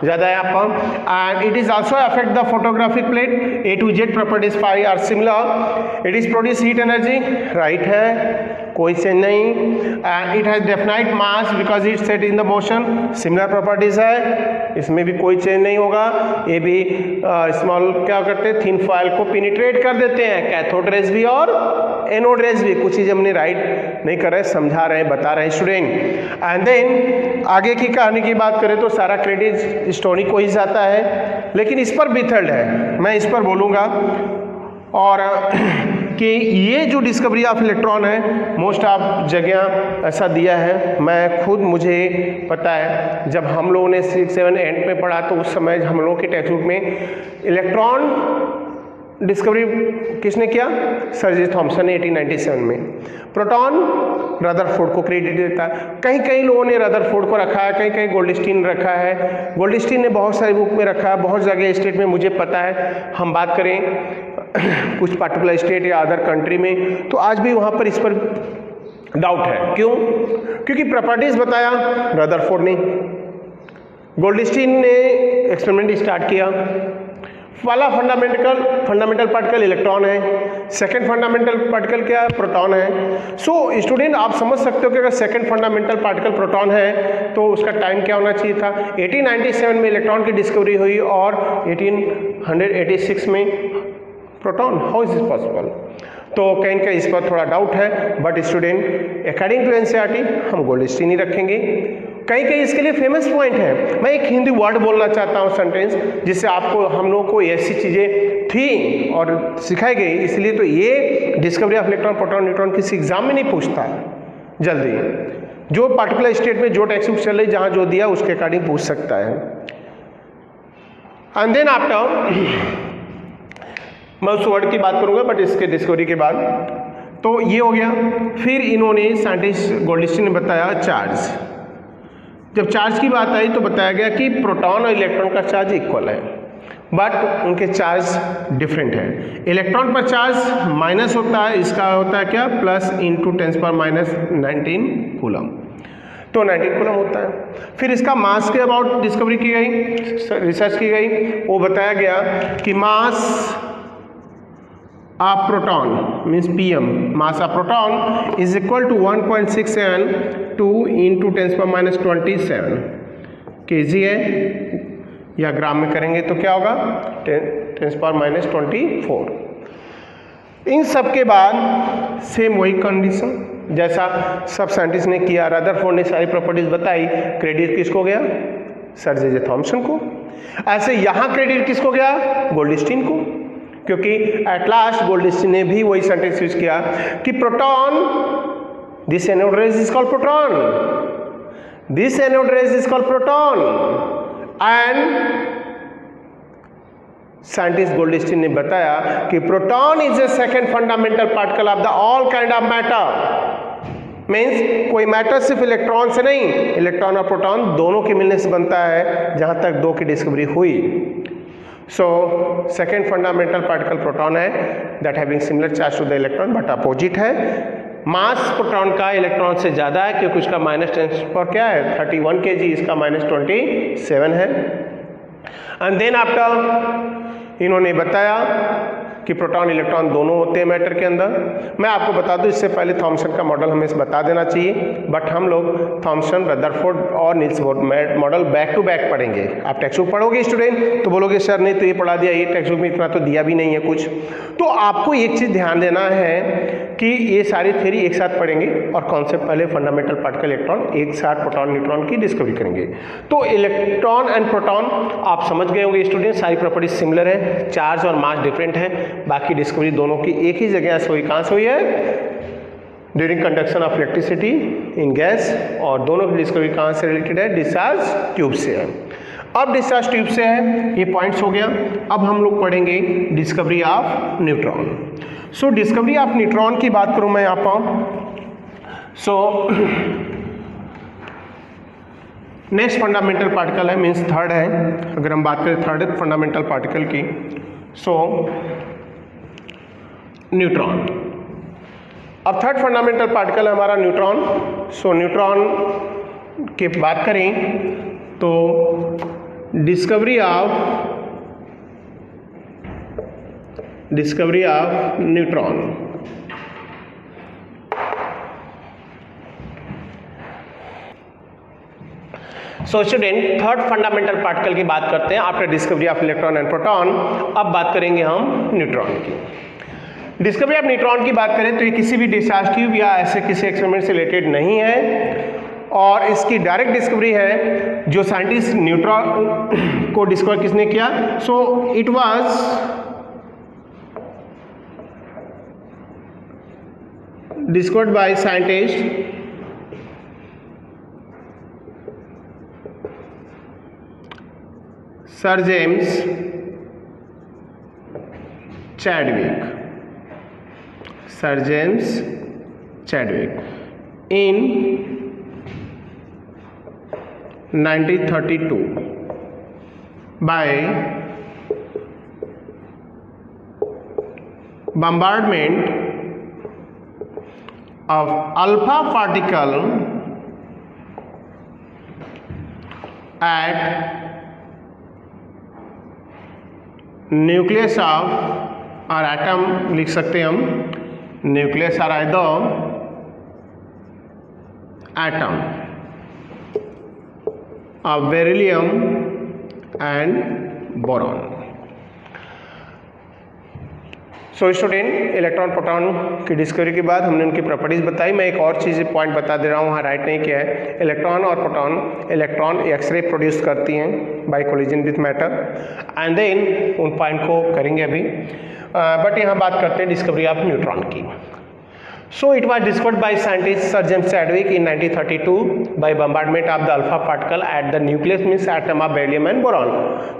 ज़्यादा है आपका। And it is also affect the photographic plate, A to Z properties पाई are similar, it is produce heat energy, right है, कोई चेंज नहीं। And it has definite mass because it set in the motion, similar properties है, इसमें भी कोई change नहीं होगा। ये भी स्मॉल क्या करते हैं, थिन फॉयल को पेनिट्रेट कर देते हैं, कैथोड रेज भी और एनोड रेज भी, कुछ चीज़ हमने राइट नहीं कर रहे, समझा रहे हैं, बता रहे हैं स्टूडेंट। एंड देन आगे की कहानी की बात करें तो सारा क्रेडिट स्टोनी को ही जाता है, लेकिन इस पर बिथल्ड है, मैं इस पर बोलूँगा। और कि ये जो डिस्कवरी ऑफ इलेक्ट्रॉन है, मोस्ट ऑफ जगह ऐसा दिया है, मैं खुद मुझे पता है, जब हम लोगों ने 6, 7, 8 में पढ़ा तो उस समय हम लोगों के टेक्स्ट बुक में इलेक्ट्रॉन डिस्कवरी किसने किया, सर जे थॉमसन ने 1897 में। प्रोटॉन रदरफोर्ड को क्रेडिट देता है, कहीं कहीं लोगों ने रदरफोर्ड को रखा है, कहीं कहीं गोल्डस्टीन रखा है, गोल्डस्टीन ने बहुत सारी बुक में रखा है, बहुत जगह स्टेट में मुझे पता है। हम बात करें कुछ पर्टिकुलर स्टेट या अदर कंट्री में तो आज भी वहाँ पर इस पर डाउट है, क्यों, क्योंकि प्रॉपर्टीज बताया रदरफोर्ड ने, गोल्डस्टीन ने एक्सपेरिमेंट स्टार्ट किया। पहला फंडामेंटल पार्टिकल इलेक्ट्रॉन है, सेकंड फंडामेंटल पार्टिकल क्या है, प्रोटॉन है। सो स्टूडेंट आप समझ सकते हो कि अगर सेकंड फंडामेंटल पार्टिकल प्रोटॉन है तो उसका टाइम क्या होना चाहिए था, 1897 में इलेक्ट्रॉन की डिस्कवरी हुई और 1886 में proton, how is this possible. तो कहीं कहीं इस पर थोड़ा डाउट है, but student according to NCERT हम गोल्डस्टीन ही रखेंगे। कहीं कहीं इसके लिए फेमस पॉइंट है, मैं एक हिंदी वर्ड बोलना चाहता हूँ सेंटेंस, जिससे आपको हम लोगों को ऐसी चीज़ें थी और सिखाई गई, इसलिए तो ये discovery of electron proton neutron किसी एग्जाम में नहीं पूछता जल्दी, जो पार्टिकुलर स्टेट में जो टेक्स्ट बुक चल रही जहाँ जो दिया उसके अकॉर्डिंग पूछ सकता है। एंड देन आफ्टर मैं उस वर्ड की बात करूंगा, बट इसके डिस्कवरी के बाद तो ये हो गया। फिर इन्होंने साइंटिस्ट गोल्डस्टीन ने बताया चार्ज, जब चार्ज की बात आई तो बताया गया कि प्रोटॉन और इलेक्ट्रॉन का चार्ज इक्वल है, बट उनके चार्ज डिफरेंट है। इलेक्ट्रॉन पर चार्ज माइनस होता है, इसका होता है क्या, प्लस इंटू 10⁻⁹ कूलम, तो 19 कूलम होता है। फिर इसका मास के अबाउट डिस्कवरी की गई, रिसर्च की गई, वो बताया गया कि mass of proton means PM, mass of proton is equal to 1.672 into 10⁻27 kg है, या ग्राम में करेंगे तो क्या होगा 10⁻24। इन सब के बाद सेम वही कंडीशन जैसा सब साइंटिस्ट ने किया, रदरफोर्ड ने सारी प्रॉपर्टीज बताई, क्रेडिट किसको गया, सर जे थॉमसन को। ऐसे यहाँ क्रेडिट किसको गया, गोल्डस्टीन को, क्योंकि एट लास्ट गोल्डस्टीन ने भी वही सेंटेंस यूज किया कि proton, this anode rays is called proton, this anode rays is called proton, and scientist Goldstein ने बताया कि proton is a second fundamental particle of the all kind of matter. Means कोई matter सिर्फ electron से नहीं, electron और proton दोनों के मिलने से बनता है, जहां तक दो की डिस्कवरी हुई। So second fundamental particle proton है, that having similar charge to the electron but opposite है। मास प्रोटॉन का इलेक्ट्रॉन से ज़्यादा है क्योंकि उसका -10 पर क्या है 31 kg, इसका -27 है। एंड देन आफ्टर इन्होंने बताया कि प्रोटॉन इलेक्ट्रॉन दोनों होते हैं मैटर के अंदर। मैं आपको बता दूं इससे पहले थॉमसन का मॉडल हमें बता देना चाहिए, बट हम लोग थॉमसन, रदरफोर्ड और Niels Bohr model back to back पढ़ेंगे। आप टेक्स्ट बुक पढ़ोगे स्टूडेंट तो बोलोगे सर नहीं तो ये पढ़ा दिया, ये टेक्स्ट बुक में इतना तो दिया भी नहीं है कुछ। तो आपको एक चीज़ ध्यान देना है कि ये सारी थ्योरी एक साथ पढ़ेंगे और कॉन्सेप्ट पहले फंडामेंटल पार्टिकल इलेक्ट्रॉन, एक साथ प्रोटॉन न्यूट्रॉन की डिस्कवरी करेंगे। तो इलेक्ट्रॉन एंड प्रोटॉन आप समझ गए होंगे स्टूडेंट, सारी प्रॉपर्टीज सिमिलर है, चार्ज और मास डिफरेंट है, बाकी डिस्कवरी दोनों की एक ही जगह से हुई। कहाँ से हुई है? During conduction of electricity in gas, और दोनों की डिस्कवरी कहाँ से रिलेटेड है? डिस्चार्ज ट्यूब से है। अब डिस्चार्ज ट्यूब से है, ये पॉइंट्स हो गया। अब हम लोग पढ़ेंगे discovery of neutron. So discovery of neutron की बात करूं मैं यहाँ पर, सो नेक्स्ट फंडामेंटल पार्टिकल है, मीन्स थर्ड है। अगर हम बात करें थर्ड फंडामेंटल पार्टिकल की, सो न्यूट्रॉन। अब थर्ड फंडामेंटल पार्टिकल है हमारा न्यूट्रॉन। सो न्यूट्रॉन की बात करें तो discovery of neutron. So student third fundamental particle की बात करते हैं after discovery of electron and proton. अब बात करेंगे हम न्यूट्रॉन की। डिस्कवरी ऑफ न्यूट्रॉन की बात करें तो ये किसी भी डिस्चार्ज ट्यूब या ऐसे किसी एक्सपेरिमेंट से रिलेटेड नहीं है, और इसकी डायरेक्ट डिस्कवरी है जो साइंटिस्ट न्यूट्रॉन को डिस्कवर किसने किया? So it was discovered by scientist Sir James Chadwick in 1932 by bombardment of alpha particle at nucleus of, और एटम लिख सकते हैं हम, न्यूक्लियस और either atom of beryllium and boron। So student electron proton की discovery के बाद हमने उनकी प्रॉपर्टीज बताई। मैं एक और चीज़ पॉइंट बता दे रहा हूँ, वहाँ राइट नहीं किया है। इलेक्ट्रॉन और प्रोटॉन, इलेक्ट्रॉन एक्सरे प्रोड्यूस करती हैं by collision with matter, and then उन पॉइंट को करेंगे अभी, बट यहाँ बात करते हैं डिस्कवरी ऑफ न्यूट्रॉन की। So it was discovered by scientist Sir James Chadwick in 1932 by bombardment of the alpha particle at the nucleus means atom of beryllium and boron।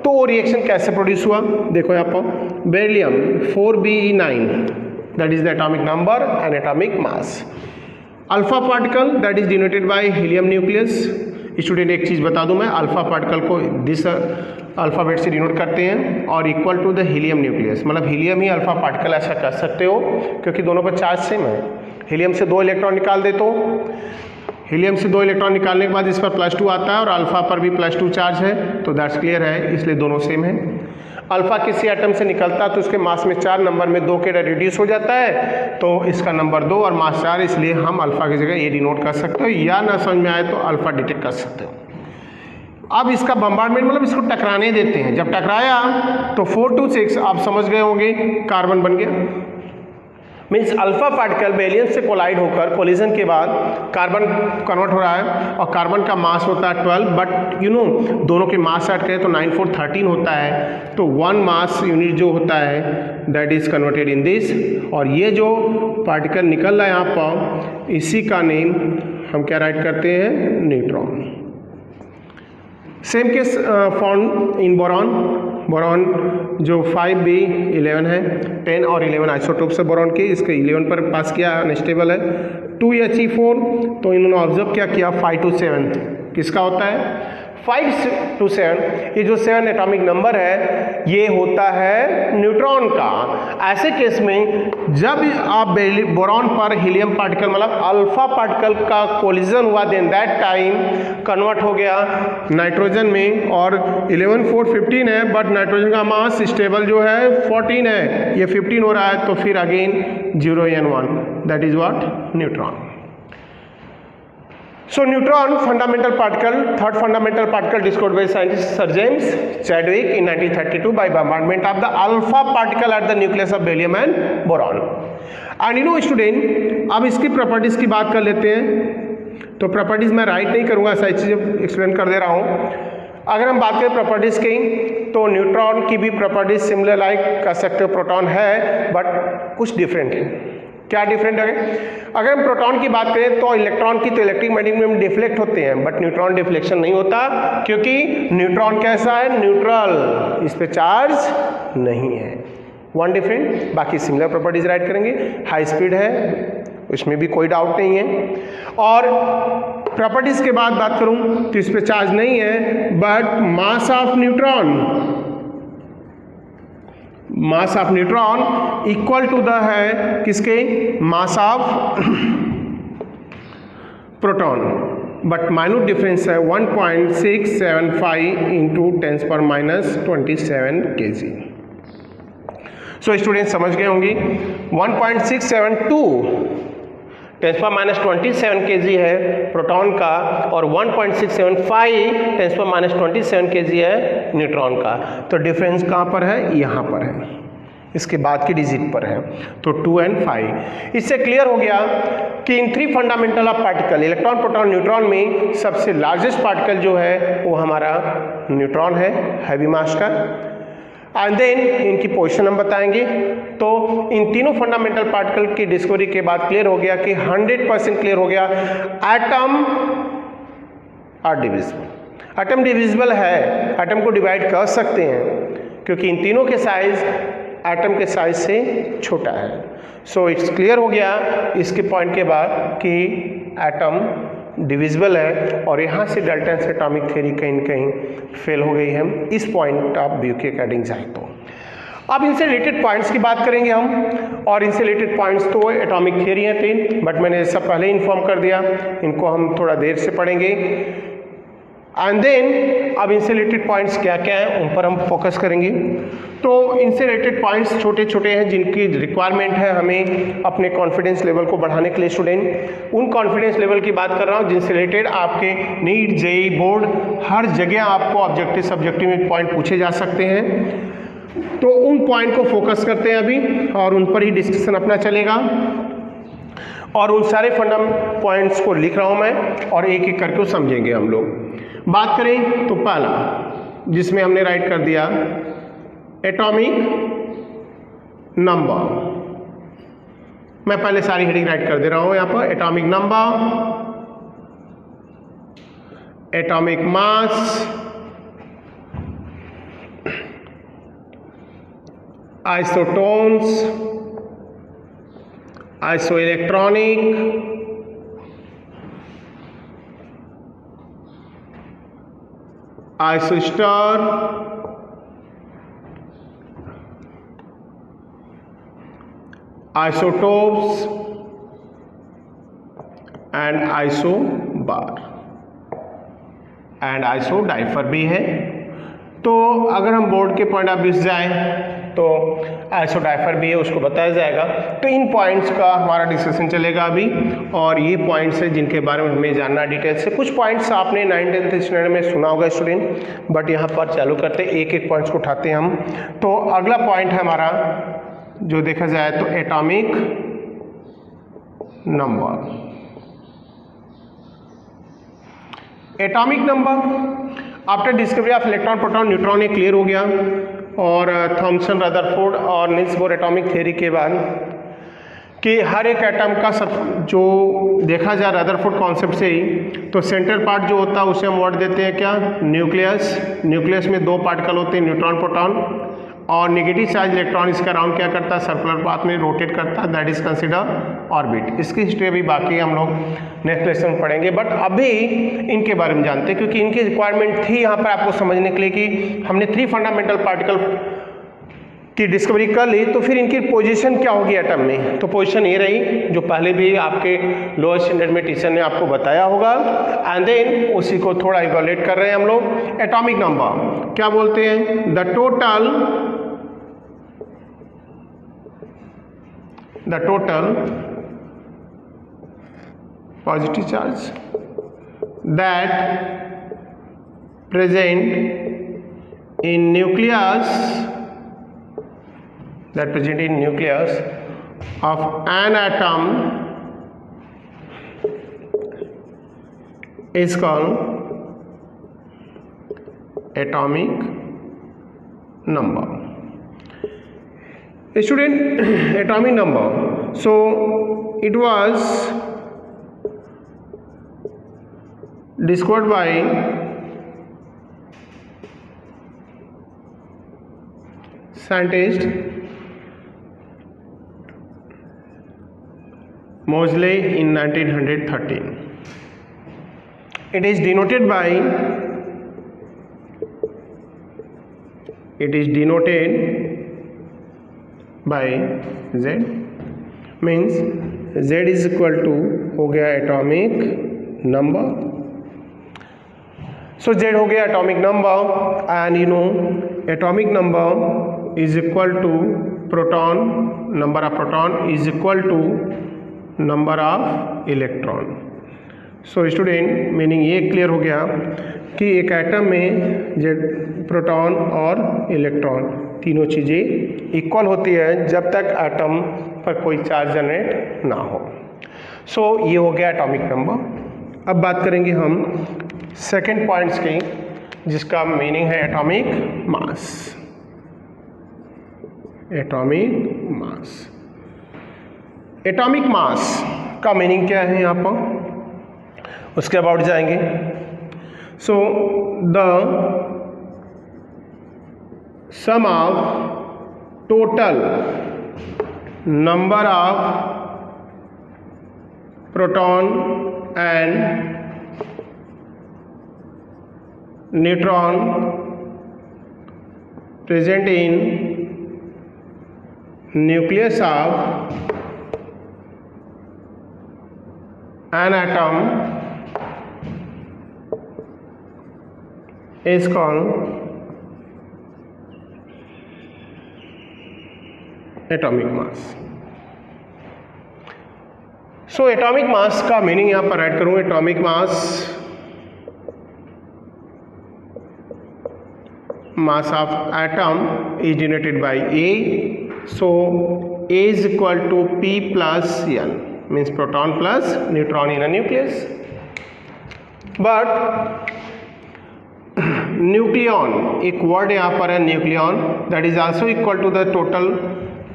तो वो रिएक्शन कैसे प्रोड्यूस हुआ देखो यहाँ पर, beryllium 4Be9 that is the atomic number and atomic mass, alpha particle that is denoted by helium nucleus। Student एक चीज़ बता दूं मैं, अल्फा पार्टिकल को दिस अल्फ़ाबेट से डिनोट करते हैं और equal to the helium nucleus, मतलब हीलियम ही अल्फा पार्टिकल ऐसा कर सकते हो क्योंकि दोनों का चार्ज सेम है। हीलियम से 2 इलेक्ट्रॉन निकाल दे तो हीलियम से 2 इलेक्ट्रॉन निकालने के बाद इस पर +2 आता है और अल्फा पर भी +2 चार्ज है, तो दैट्स क्लियर है, इसलिए दोनों सेम है। अल्फा किसी एटम से निकलता है तो उसके मास में 4, नंबर में 2 के रिड्यूस हो जाता है, तो इसका नंबर 2 और मास 4, इसलिए हम अल्फा की जगह ये डिनोट कर सकते हो, या ना समझ में आए तो अल्फा डिटेक्ट कर सकते हो। अब इसका बम्बार्डमेंट मतलब इसको टकराने देते हैं, जब टकराया तो 4 to 6 आप समझ गए होंगे कार्बन बन गया, मीन्स अल्फा पार्टिकल बेरिलियम से कोलाइड होकर कोलिजन के बाद कार्बन कन्वर्ट हो रहा है और कार्बन का मास होता है 12, बट यू नो दोनों के मास ऐड करें तो 9 4 13 होता है, तो 1 मास यूनिट जो होता है that is converted in this, और ये जो पार्टिकल निकल रहा है यहाँ पर इसी का नेम हम क्या राइट करते हैं, neutron. Same case found in boron, boron जो 5B11 है, 10 और 11 आइसोटोप्स है बोरॉन के, इसके 11 पर पास किया अनस्टेबल है, 2He4, तो इन्होंने ऑब्जर्व क्या किया 5 to 7 किसका होता है 5 to 7, ये जो 7 एटॉमिक नंबर है ये होता है न्यूट्रॉन का, ऐसे केस में जब आप बोरॉन पर हीलियम पार्टिकल मतलब अल्फा पार्टिकल का कोलिजन हुआ, देन दैट टाइम कन्वर्ट हो गया नाइट्रोजन में, और 11 4 15 है, बट नाइट्रोजन का मास स्टेबल जो है 14 है, ये 15 हो रहा है, तो फिर again 0 and 1, that is what neutron. So neutron fundamental particle, third fundamental particle discovered by scientist Sir James Chadwick in 1932 by bombardment of the alpha particle at the nucleus of beryllium and boron. And you know student, अब इसकी properties की बात कर लेते हैं. तो properties मैं right नहीं करूँगा, सारी चीज़ें एक्सप्लेन कर दे रहा हूँ. अगर हम बात करें प्रॉपर्टीज की, तो न्यूट्रॉन की भी प्रॉपर्टीज सिमिलर लाइक कर सकते हो प्रोटॉन है, बट कुछ डिफरेंट है. क्या डिफरेंट है? अगर हम प्रोटॉन की बात करें तो इलेक्ट्रॉन की तो इलेक्ट्रिक मैग्नेटिक में डिफ्लेक्ट होते हैं, बट न्यूट्रॉन डिफ्लेक्शन नहीं होता, क्योंकि न्यूट्रॉन कैसा है? न्यूट्रल, इस पे चार्ज नहीं है. वन डिफरेंट, बाकी सिमिलर प्रॉपर्टीज राइट करेंगे. हाई स्पीड है, उसमें भी कोई डाउट नहीं है. और प्रॉपर्टीज के बाद बात करूं तो इस पे चार्ज नहीं है, but mass of neutron equal to the है किसके? Mass of proton, but minute difference है 1.675 इंटू 10⁻⁻27 kg. सो स्टूडेंट समझ गए होंगे 1.672 10⁻27 kg है प्रोटॉन का, और 1.675 10⁻27 kg है न्यूट्रॉन का. तो डिफरेंस कहाँ पर है? यहाँ पर है, इसके बाद की डिजिट पर है. तो 2 and 5. इससे क्लियर हो गया कि इन 3 fundamental of particle electron proton neutron में सबसे लार्जेस्ट पार्टिकल जो है वो हमारा न्यूट्रॉन है, हैवी मास का. एंड देन इनकी पोजीशन हम बताएंगे. तो इन तीनों फंडामेंटल पार्टिकल की डिस्कवरी के बाद क्लियर हो गया कि 100% क्लियर हो गया atom are divisible. Atom divisible है, एटम को डिवाइड कर सकते हैं, क्योंकि इन तीनों के साइज एटम के साइज से छोटा है. सो इट्स क्लियर हो गया इसके पॉइंट के बाद कि एटम डिविजिबल है, और यहाँ से डाल्टन से एटॉमिक थ्योरी कहीं न कहीं फेल हो गई है इस पॉइंट ऑफ व्यू के अकॉर्डिंग जाए तो. अब इनसे रिलेटेड पॉइंट्स की बात करेंगे हम, और इनसे रिलेटेड पॉइंट्स तो एटॉमिक थ्योरी हैं 3, बट मैंने सब पहले ही इन्फॉर्म कर दिया, इनको हम थोड़ा देर से पढ़ेंगे. एंड देन अब इनसे रिलेटेड पॉइंट्स क्या क्या हैं उन पर हम फोकस करेंगे. तो इनसे रिलेटेड पॉइंट्स छोटे छोटे हैं जिनकी रिक्वायरमेंट है हमें अपने कॉन्फिडेंस लेवल को बढ़ाने के लिए. स्टूडेंट, उन कॉन्फिडेंस लेवल की बात कर रहा हूँ जिनसे रिलेटेड आपके नीट जेईई बोर्ड हर जगह आपको ऑब्जेक्टिव सब्जेक्टिव में पॉइंट पूछे जा सकते हैं. तो उन पॉइंट को फोकस करते हैं अभी, और उन पर ही डिस्कशन अपना चलेगा, और उन सारे फंडामेंटल पॉइंट्स को लिख रहा हूँ मैं, और एक एक करके समझेंगे हम लोग. बात करें तो पहला जिसमें हमने राइट कर दिया एटॉमिक नंबर. मैं पहले सारी हेडिंग राइट कर दे रहा हूं यहां पर. Atomic number, atomic mass, isotones, isoelectronic, isosters, isotopes and isobar and isodiapher भी है. तो अगर हम बोर्ड के पॉइंट ऑफ व्यू से जाएं तो आइसोडाइफर भी है, उसको बताया जाएगा. तो इन पॉइंट्स का हमारा डिस्कशन चलेगा अभी, और ये पॉइंट्स हैं जिनके बारे में हमें जानना डिटेल से. कुछ पॉइंट्स आपने 9th-10th स्टैंडर्ड में सुना होगा स्टूडेंट, बट यहाँ पर चालू करते एक एक पॉइंट्स को उठाते हैं हम. तो अगला पॉइंट है हमारा जो देखा जाए तो atomic number. Atomic number after discovery of electron proton neutron ये क्लियर हो गया, और थॉमसन, रदरफोर्ड और निल्स बोर एटॉमिक थ्योरी के बाद कि हर एक एटम का सब जो देखा जाए रदरफोर्ड कॉन्सेप्ट से ही, तो सेंट्रल पार्ट जो होता है उसे हम वर्ड देते हैं क्या? न्यूक्लियस. न्यूक्लियस में 2 पार्टिकल होते हैं, न्यूट्रॉन प्रोटॉन, और नेगेटिव चार्ज इलेक्ट्रॉन इसका राउंड क्या करता है? सर्कुलर पाथ में रोटेट करता है, दैट इज कंसिडर ऑर्बिट. इसकी हिस्ट्री अभी बाकी हम लोग नेक्स्ट लेसन में पढ़ेंगे, बट अभी इनके बारे में जानते हैं क्योंकि इनकी रिक्वायरमेंट थी यहाँ पर आपको समझने के लिए कि हमने 3 फंडामेंटल पार्टिकल की डिस्कवरी कर ली, तो फिर इनकी पोजीशन क्या होगी एटम में? तो पोजीशन ये रही जो पहले भी आपके लोअर स्टैंडर्ड में टीचर ने आपको बताया होगा, एंड देन उसी को थोड़ा इवैल्यूएट कर रहे हैं हम लोग। एटॉमिक नंबर क्या बोलते हैं? The total positive charge that present in nucleus of an atom is called atomic number. Student, atomic number, so it was discovered by scientist Moseley in 1913. It is denoted by Z, means Z is equal to हो गया atomic number. सो Z हो गया atomic number, and you know atomic number is equal to proton, number of proton is equal to number of electron. So student, meaning ये clear हो गया कि एक atom में प्रोटॉन और इलेक्ट्रॉन तीनों चीज़ें इक्वल होती है जब तक एटम पर कोई चार्ज जनरेट ना हो। सो ये हो गया एटॉमिक नंबर। अब बात करेंगे हम सेकेंड पॉइंट्स की, जिसका मीनिंग है एटॉमिक मास। एटॉमिक मास का मीनिंग क्या है यहाँ पर, उसके अबाउट जाएंगे। So the sum of total number of proton and neutron present in nucleus of an atom is called atomic mass. So atomic mass का मीनिंग यहाँ पर ऐड करूँ। Atomic mass of atom is denoted by A. So A is equal to P plus N, means proton plus neutron in a nucleus. But nucleon, एक word यहाँ पर है nucleon, that is also equal to the total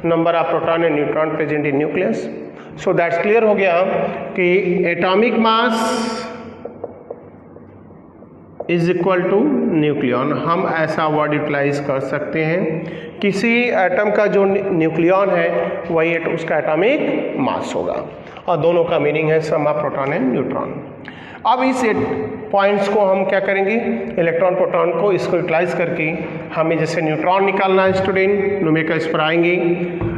number of proton and neutron present in nucleus. So that's clear हो गया कि atomic mass is equal to nucleon. हम ऐसा word utilise कर सकते हैं, किसी एटम का जो न्यूक्लियन है वही उसका एटॉमिक मास होगा, और दोनों का मीनिंग है सम ऑफ प्रोटॉन एंड न्यूट्रॉन। अब इस पॉइंट्स को हम क्या करेंगे, इलेक्ट्रॉन प्रोटॉन को इसको यूटिलाइज करके हमें जैसे न्यूट्रॉन निकालना है स्टूडेंट, न्यूमेरिकल्स पर आएंगे।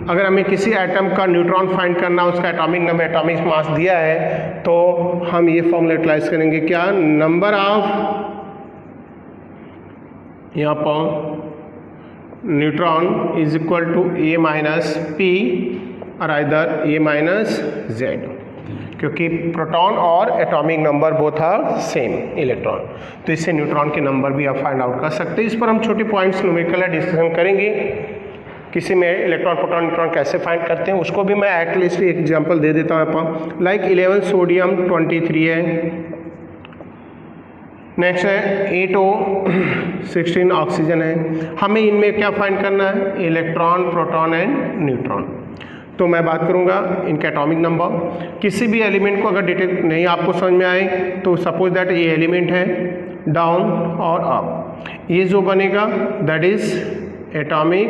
अगर हमें किसी एटम का न्यूट्रॉन फाइंड करना, उसका एटॉमिक नंबर एटॉमिक मास दिया है, तो हम ये फॉर्मूला यूटिलाइज करेंगे, क्या, नंबर ऑफ, यहाँ पर neutron is equal to A minus P और इधर ए माइनस जेड, क्योंकि प्रोटॉन और atomic number both are same electron, तो इससे न्यूट्रॉन के नंबर भी आप फाइंड आउट कर सकते हैं। इस पर हम छोटे पॉइंट्स न्यूमेरिकल डिस्कशन करेंगे, किसी में इलेक्ट्रॉन प्रोटॉन न्यूट्रॉन कैसे फाइंड करते हैं उसको भी मैं एटलीस्ट एग्जांपल दे देता हूँ आपको। लाइक 11 सोडियम 23 है, नेक्स्ट है 8O 16 ऑक्सीजन है। हमें इनमें क्या फाइंड करना है, इलेक्ट्रॉन प्रोटॉन एंड न्यूट्रॉन। तो मैं बात करूंगा इनका एटॉमिक नंबर। किसी भी एलिमेंट को अगर डिटेल नहीं आपको समझ में आए तो सपोज दैट ये एलिमेंट है डाउन और अप, ये जो बनेगा दैट इज एटॉमिक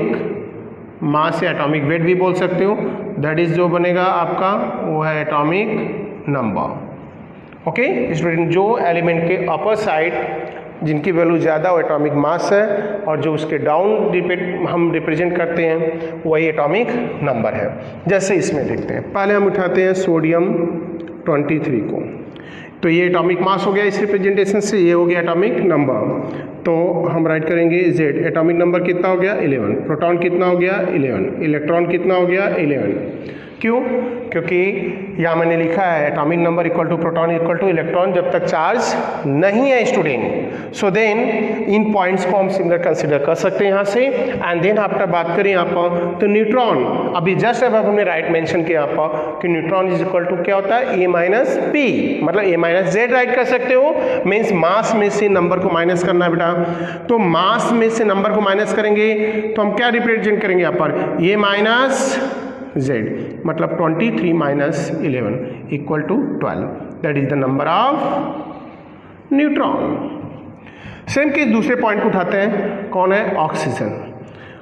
मास या एटॉमिक वेट भी बोल सकते हो, दैट इज जो बनेगा आपका वो है एटॉमिक नंबर। ओके स्टूडेंट, जो एलिमेंट के अपर साइड जिनकी वैल्यू ज़्यादा वो एटॉमिक मास है, और जो उसके डाउन हम रिप्रेजेंट करते हैं वही एटॉमिक नंबर है। जैसे इसमें देखते हैं, पहले हम उठाते हैं सोडियम 23 को, तो ये एटॉमिक मास हो गया इस रिप्रेजेंटेशन से, ये हो गया एटॉमिक नंबर। तो हम राइट करेंगे Z, एटॉमिक नंबर कितना हो गया 11, प्रोटॉन कितना हो गया 11, इलेक्ट्रॉन कितना हो गया 11। क्यों? क्योंकि यहाँ मैंने लिखा है atomic number equal to proton equal to electron जब तक चार्ज नहीं है स्टूडेंट। सो देन इन पॉइंट्स को हम सिमिलर कंसिडर कर सकते हैं यहाँ से। एंड देन आफ्टर बात करें यहाँ पर तो न्यूट्रॉन, अभी जस्ट अब हमने राइट मेंशन किया यहाँ पर कि न्यूट्रॉन इज इक्वल टू क्या होता है A माइनस P, मतलब A माइनस Z राइट कर सकते हो, मीन्स मास में से नंबर को माइनस करना है बेटा। तो मास में से नंबर को माइनस करेंगे तो हम क्या रिप्रेजेंट करेंगे यहाँ पर A माइनस Z, मतलब 23 minus 11 equal to 12, that is the number of neutron. Same case दूसरे पॉइंट को उठाते हैं, कौन है ऑक्सीजन।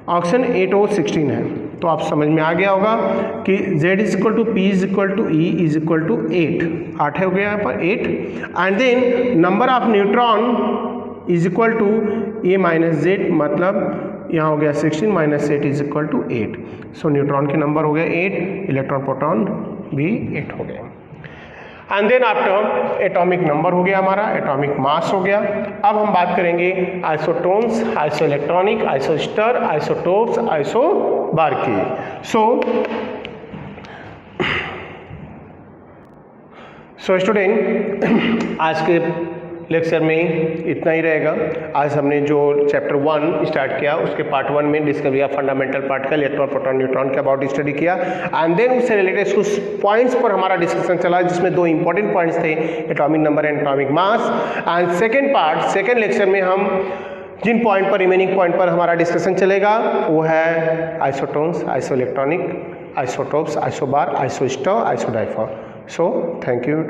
ऑक्सीजन 8 और 16 है, तो आप समझ में आ गया होगा कि Z is equal to P is equal to E is equal to 8 हो गया यहाँ पर 8, and then number of neutron is equal to A minus Z, मतलब यहाँ हो गया 16 minus 8 is equal to 8। So neutron के नंबर हो गया 8, इलेक्ट्रॉन प्रोटॉन भी 8 हो गए। And then after atomic number हो गया हमारा, एटॉमिक मास हो गया। अब हम बात करेंगे isotones, isoelectronic, isosters, isotopes, isobar की। सो स्टूडेंट आज के लेक्चर में इतना ही रहेगा। आज हमने जो चैप्टर 1 स्टार्ट किया उसके पार्ट 1 में discovery of fundamental particle electron proton neutron के अबाउट स्टडी किया, एंड देन उससे रिलेटेड कुछ पॉइंट्स पर हमारा डिस्कशन चला, जिसमें 2 इंपॉर्टेंट पॉइंट्स थे, atomic number and atomic mass. And second lecture में हम जिन पॉइंट पर, रिमेनिंग पॉइंट पर हमारा डिस्कशन चलेगा वो है isotones, isoelectronic, isotopes, isobar, isosters, isodiapher. So thank you.